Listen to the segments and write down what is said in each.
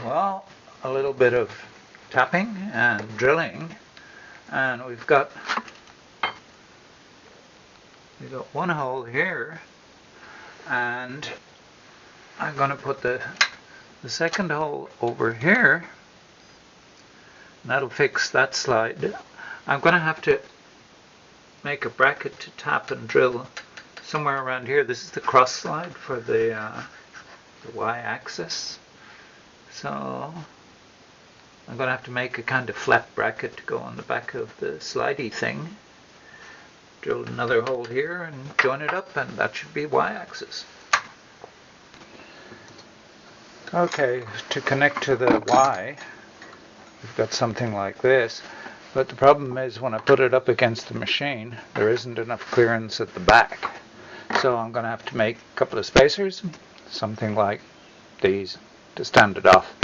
Well, a little bit of tapping and drilling, and we've got one hole here, and I'm going to put the second hole over here, and that'll fix that slide. I'm going to have to make a bracket to tap and drill somewhere around here. This is the cross slide for the y-axis. So I'm going to have to make a kind of flat bracket to go on the back of the slidey thing. Drill another hole here and join it up, and that should be y-axis. Okay, to connect to the y, we've got something like this. But the problem is when I put it up against the machine, there isn't enough clearance at the back. So I'm going to have to make a couple of spacers, something like these, to stand it off.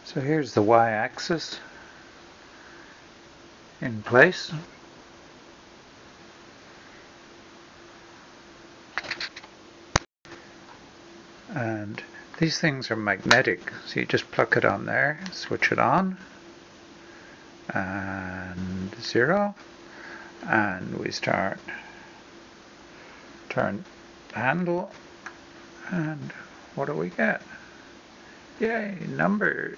So here's the y-axis in place. And these things are magnetic, so you just pluck it on there, switch it on, and 0, and we start, turn the handle, and what do we get? Yay, numbers!